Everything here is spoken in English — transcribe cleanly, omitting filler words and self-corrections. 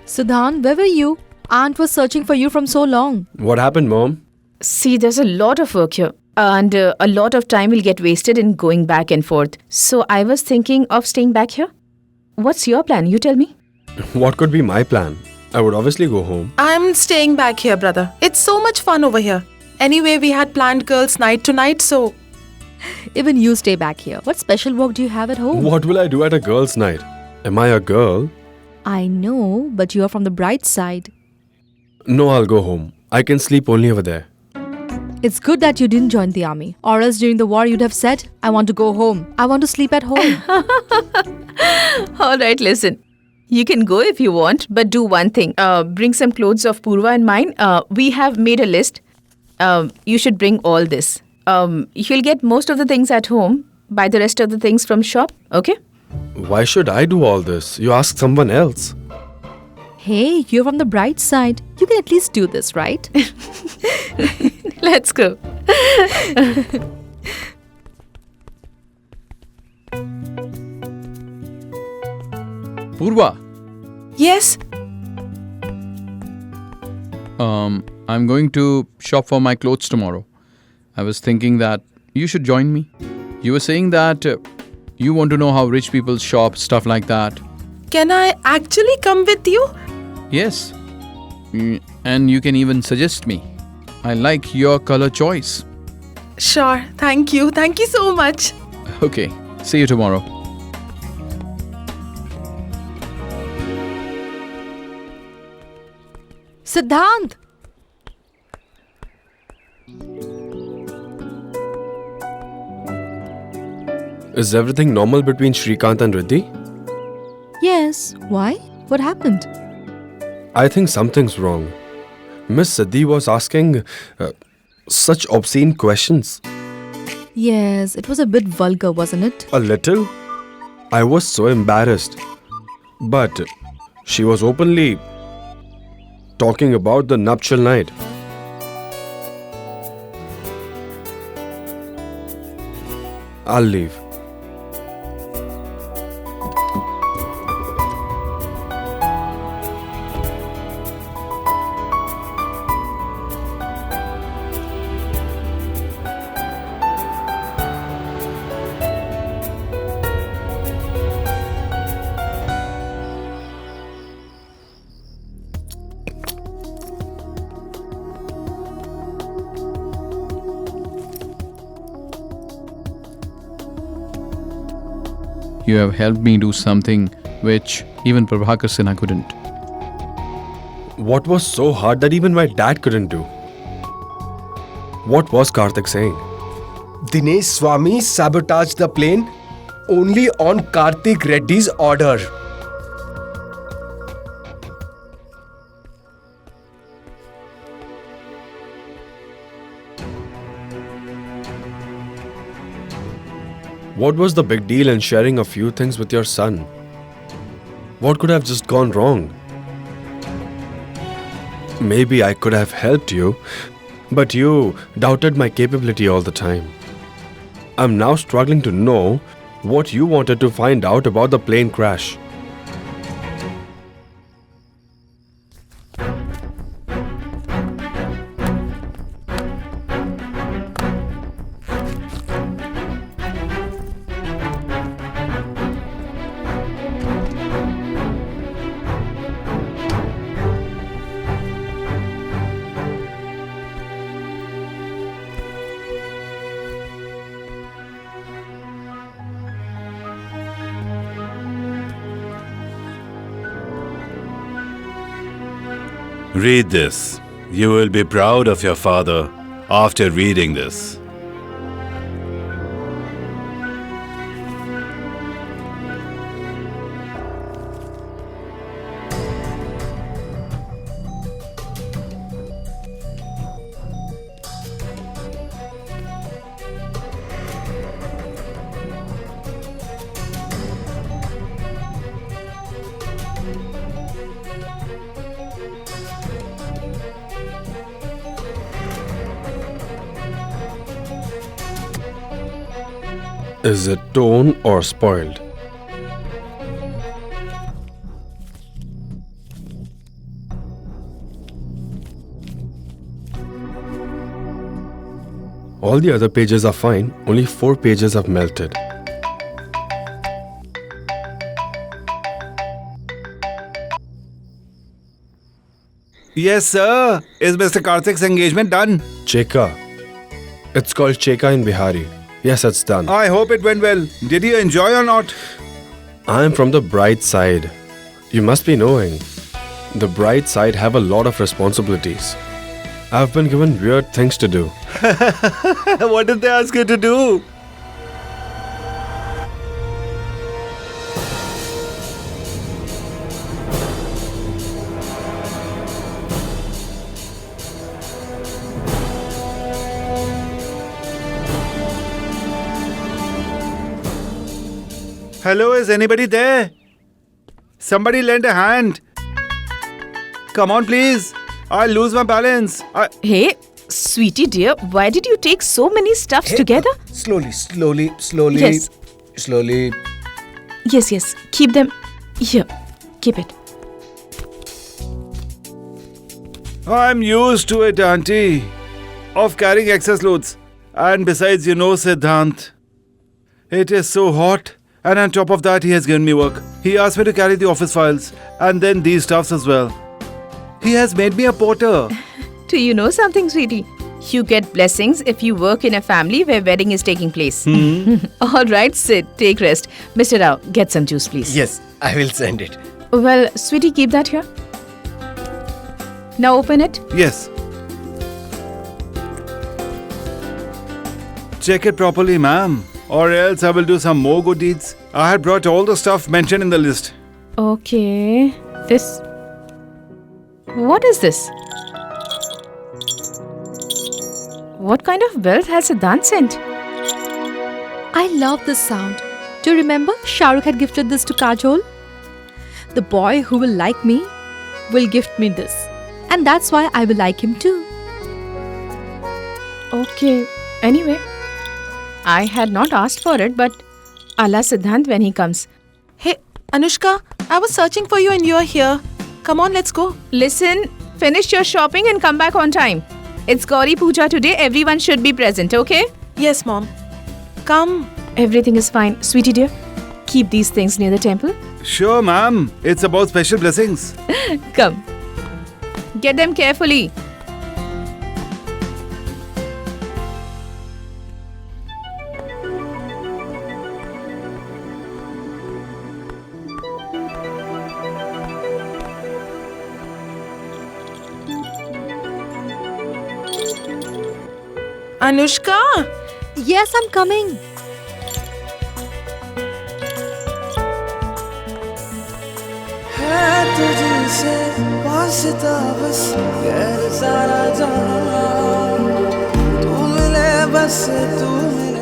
Siddhant, where were you? Aunt was searching for you from so long. What happened, Mom? See, there's a lot of work here. And a lot of time will get wasted in going back and forth. So I was thinking of staying back here. What's your plan? You tell me. What could be my plan? I would obviously go home. I'm staying back here, brother. It's so much fun over here. Anyway, we had planned girls' night tonight, so Even you stay back here. What special work do you have at home? What will I do at a girl's night? Am I a girl? I know, but you are from the bright side. No, I'll go home. I can sleep only over there. It's good that you didn't join the army. Or else during the war you'd have said, I want to go home. I want to sleep at home. All right, listen. You can go if you want, but do one thing. Bring some clothes of Purva and mine. We have made a list. You should bring all this. You'll get most of the things at home. Buy the rest of the things from shop, okay? Why should I do all this? You ask someone else. Hey, you're from the bright side. You can at least do this, right? Let's go. Purva, yes. I'm going to shop for my clothes tomorrow. I was thinking that you should join me. You were saying that you want to know how rich people shop, stuff like that. Can I actually come with you? Yes. And you can even suggest me. I like your color choice. Sure. Thank you. Thank you so much. Okay, see you tomorrow. Siddhant! Is everything normal between Shrikant and Riddhi? Yes. Why? What happened? I think something's wrong. Miss Siddhi was asking such obscene questions. Yes, it was a bit vulgar, wasn't it? A little? I was so embarrassed. But she was openly talking about the nuptial night. I'll leave. You have helped me do something which even Prabhakar Sinha couldn't. What was so hard that even my dad couldn't do? What was Karthik saying? Dinesh Swami sabotaged the plane only on Karthik Reddy's order. What was the big deal in sharing a few things with your son? What could have just gone wrong? Maybe I could have helped you, but you doubted my capability all the time. I'm now struggling to know what you wanted to find out about the plane crash. Read this. You will be proud of your father after reading this. Is it torn or spoiled? All the other pages are fine, only 4 pages have melted. Yes, sir. Is Mr. Karthik's engagement done? Cheka. It's called Cheka in Bihari. Yes, it's done. I hope it went well. Did you enjoy or not? I'm from the bride side. You must be knowing. The bride side have a lot of responsibilities. I've been given weird things to do. What did they ask you to do? Hello, is anybody there? Somebody lend a hand. Come on, please. I'll lose my balance. Hey, sweetie dear, why did you take so many stuffs together? Slowly. Yes. Slowly. Yes. Keep them here. Keep it. I'm used to it, Auntie, of carrying excess loads. And besides, you know, Siddhant, it is so hot. And on top of that, he has given me work. He asked me to carry the office files and then these stuffs as well. He has made me a porter. Do you know something, sweetie? You get blessings if you work in a family where wedding is taking place. All right, Sid, take rest. Mr. Rao, get some juice, please. Yes, I will send it. Well, sweetie, keep that here. Now open it. Yes. Check it properly, ma'am. Or else I will do some more good deeds. I had brought all the stuff mentioned in the list. Okay. This. What is this? What kind of wealth has Siddhant sent? I love this sound. Do you remember Shah Rukh had gifted this to Kajol? The boy who will like me will gift me this. And that's why I will like him too. Okay. Anyway, I had not asked for it, but Allah Siddhant when he comes. Hey, Anushka, I was searching for you and you're here. Come on, let's go. Listen, finish your shopping and come back on time. It's Gauri Puja today. Everyone should be present, okay? Yes, Mom. Come. Everything is fine. Sweetie dear, keep these things near the temple. Sure, ma'am. It's about special blessings. Come. Get them carefully. Anushka! Yes, I'm coming. है तुझसे वास्ता बस गैर सारा जहां तू मिले बस तू मिले